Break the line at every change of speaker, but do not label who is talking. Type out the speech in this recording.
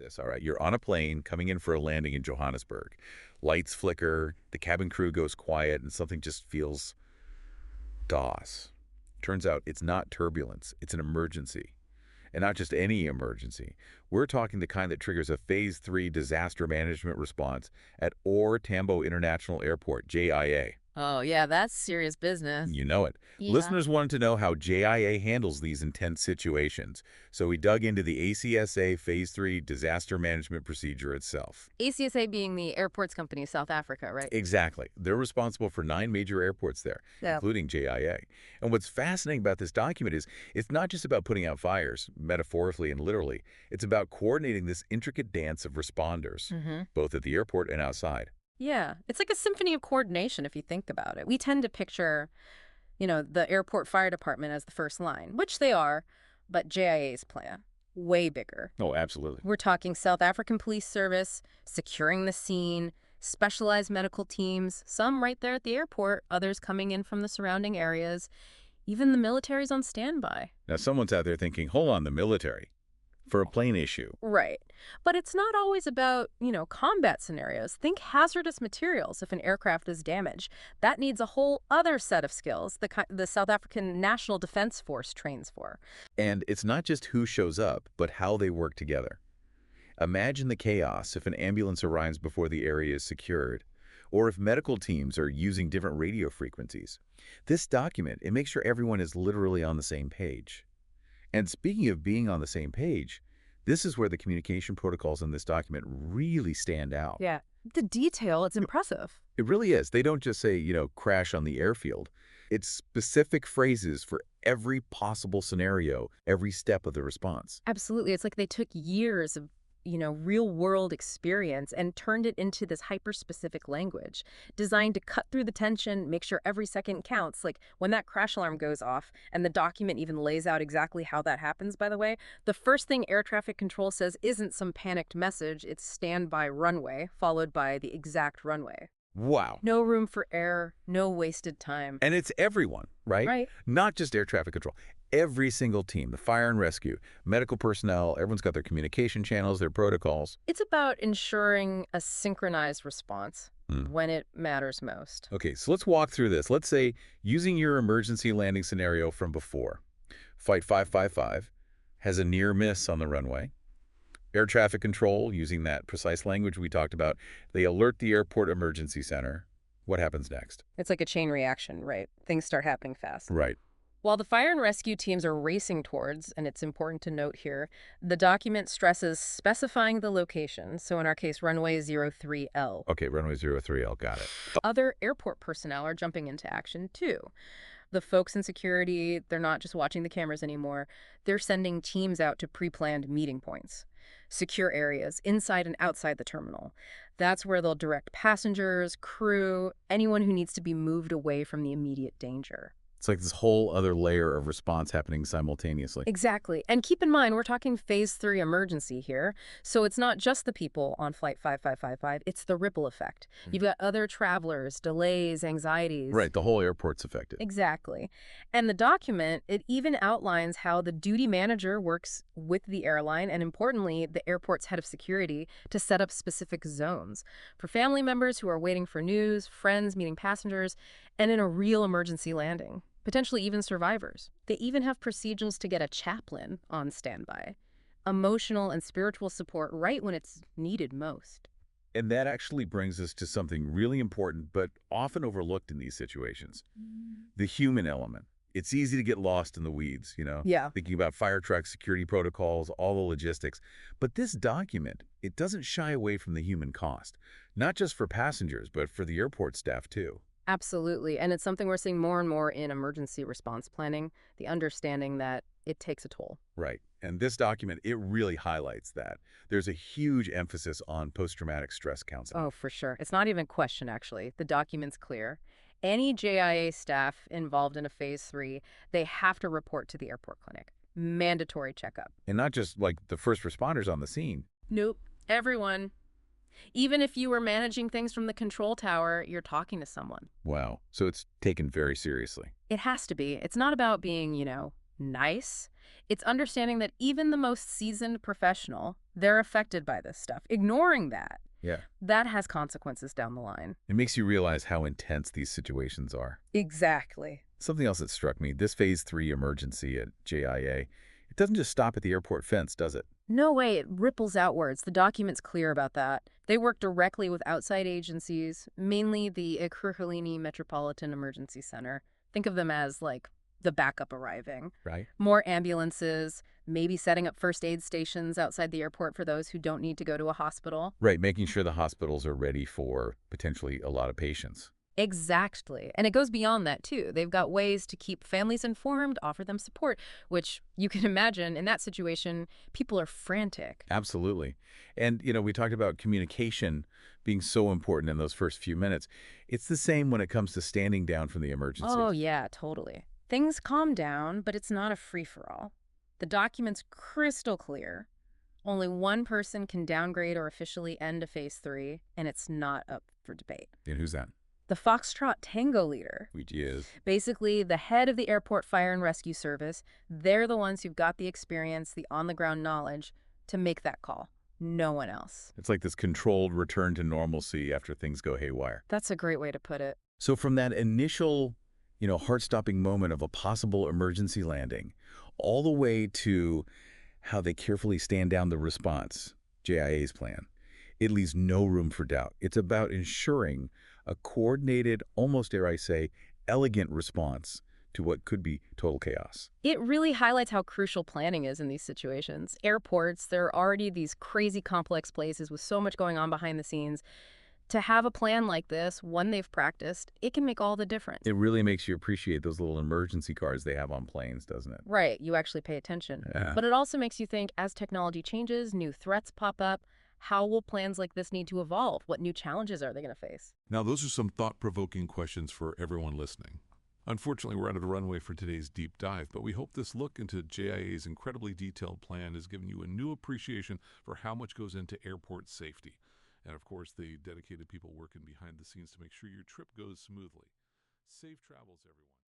this, all right? You're on a plane coming in for a landing in Johannesburg. Lights flicker, the cabin crew goes quiet, and something just feels DOS. Turns out it's not turbulence, it's an emergency. And not just any emergency. We're talking the kind that triggers a Phase 3 disaster management response at OR Tambo International Airport, JIA.
Oh, yeah, that's serious business.
You know it.
Yeah.
Listeners wanted to know how JIA handles these intense situations, so we dug into the ACSA Phase 3 disaster management procedure itself.
ACSA being the airports company, South Africa, right?
Exactly. They're responsible for 9 major airports there,
Yeah.
including JIA. And what's fascinating about this document is it's not just about putting out fires, metaphorically and literally. It's about coordinating this intricate dance of responders, both at the airport and outside.
Yeah, it's like a symphony of coordination if you think about it. We tend to picture, the airport fire department as the first line, which they are, but JIA's plan, way bigger.
Oh, absolutely.
We're talking South African police service, securing the scene, specialized medical teams, some right there at the airport, others coming in from the surrounding areas. Even the military's on standby.
Now, someone's out there thinking, hold on, the military, for a plane issue.
Right. But it's not always about, combat scenarios. Think hazardous materials if an aircraft is damaged. That needs a whole other set of skills the South African National Defense Force trains for.
And it's not just who shows up, but how they work together. Imagine the chaos if an ambulance arrives before the area is secured, or if medical teams are using different radio frequencies. This document, it makes sure everyone is literally on the same page. And speaking of being on the same page, this is where the communication protocols in this document really stand out.
Yeah. The detail, it's impressive.
It really is. They don't just say, crash on the airfield. It's specific phrases for every possible scenario, every step of the response.
Absolutely. It's like they took years of real world experience and turned it into this hyper-specific language designed to cut through the tension, make sure every second counts. Like when that crash alarm goes off, and the document even lays out exactly how that happens, by the way, the first thing air traffic control says isn't some panicked message, it's standby runway, followed by the exact runway.
Wow.
No room for error, no wasted time.
And it's everyone, right?
Right.
Not just air traffic control. Every single team, the fire and rescue, medical personnel, everyone's got their communication channels, their protocols.
It's about ensuring a synchronized response when it matters most.
Okay, so let's walk through this. Let's say, using your emergency landing scenario from before, Flight 555 has a near miss on the runway. Air traffic control, using that precise language we talked about, they alert the airport emergency center. What happens next?
It's like a chain reaction, right? Things start happening fast.
Right.
While the fire and rescue teams are racing towards, and it's important to note here, the document stresses specifying the location. So in our case, runway 03L.
Okay, runway 03L, got it.
Other airport personnel are jumping into action too. The folks in security, they're not just watching the cameras anymore. They're sending teams out to pre-planned meeting points, secure areas inside and outside the terminal. That's where they'll direct passengers, crew, anyone who needs to be moved away from the immediate danger.
It's like this whole other layer of response happening simultaneously.
Exactly. And keep in mind, we're talking Phase 3 emergency here. So it's not just the people on Flight 5555, it's the ripple effect. You've got other travelers, delays, anxieties.
Right, the whole airport's affected.
Exactly. And the document, it even outlines how the duty manager works with the airline and, importantly, the airport's head of security to set up specific zones for family members who are waiting for news, friends meeting passengers, and in a real emergency landing. Potentially even survivors. They even have procedures to get a chaplain on standby. Emotional and spiritual support right when it's needed most.
And that actually brings us to something really important, but often overlooked in these situations. The human element. It's easy to get lost in the weeds,
Yeah.
thinking about fire trucks, security protocols, all the logistics. But this document, it doesn't shy away from the human cost, not just for passengers, but for the airport staff too.
Absolutely. And it's something we're seeing more and more in emergency response planning, the understanding that it takes a toll.
Right. And this document, it really highlights that. There's a huge emphasis on post-traumatic stress counseling.
Oh, for sure. It's not even a question, actually. The document's clear. Any JIA staff involved in a Phase 3, they have to report to the airport clinic. Mandatory checkup.
And not just like the first responders on the scene.
Nope. Everyone. Even if you were managing things from the control tower, you're talking to someone.
Wow. So it's taken very seriously.
It has to be. It's not about being, Nice. It's understanding that even the most seasoned professional, they're affected by this stuff. Ignoring
Yeah.
that has consequences down the line.
It makes you realize how intense these situations are.
Exactly.
Something else that struck me, this Phase 3 emergency at JIA, it doesn't just stop at the airport fence, does it?
No way, it ripples outwards. The document's clear about that. They work directly with outside agencies, mainly the Ekurhuleni Metropolitan Emergency Center. Think of them as, like, the backup arriving.
Right.
More ambulances, maybe setting up first aid stations outside the airport for those who don't need to go to a hospital.
Right, making sure the hospitals are ready for potentially a lot of patients.
Exactly. And it goes beyond that, too. They've got ways to keep families informed, offer them support, which you can imagine in that situation, people are frantic.
Absolutely. And, we talked about communication being so important in those first few minutes. It's the same when it comes to standing down from the
Oh,
emergencies.
yeah, totally. Things calm down, but it's not a free-for-all. The document's crystal clear. Only one person can downgrade or officially end a Phase 3, and it's not up for debate.
And who's that?
The Foxtrot Tango leader.
Which is.
Basically, the head of the airport fire and rescue service, they're the ones who've got the experience, the on-the-ground knowledge to make that call. No one else.
It's like this controlled return to normalcy after things go haywire.
That's a great way to put it.
So from that initial, heart-stopping moment of a possible emergency landing, all the way to how they carefully stand down the response, JIA's plan, it leaves no room for doubt. It's about ensuring a coordinated, almost dare I say, elegant response to what could be total chaos.
It really highlights how crucial planning is in these situations. Airports, they're already these crazy complex places with so much going on behind the scenes. To have a plan like this, one they've practiced, it can make all the difference.
It really makes you appreciate those little emergency cars they have on planes, doesn't it?
Right, you actually pay attention.
Yeah.
But it also makes you think, as technology changes, new threats pop up, how will plans like this need to evolve? What new challenges are they going to face?
Now, those are some thought-provoking questions for everyone listening. Unfortunately, we're out of the runway for today's deep dive, but we hope this look into JIA's incredibly detailed plan has given you a new appreciation for how much goes into airport safety. And of course, the dedicated people working behind the scenes to make sure your trip goes smoothly. Safe travels, everyone.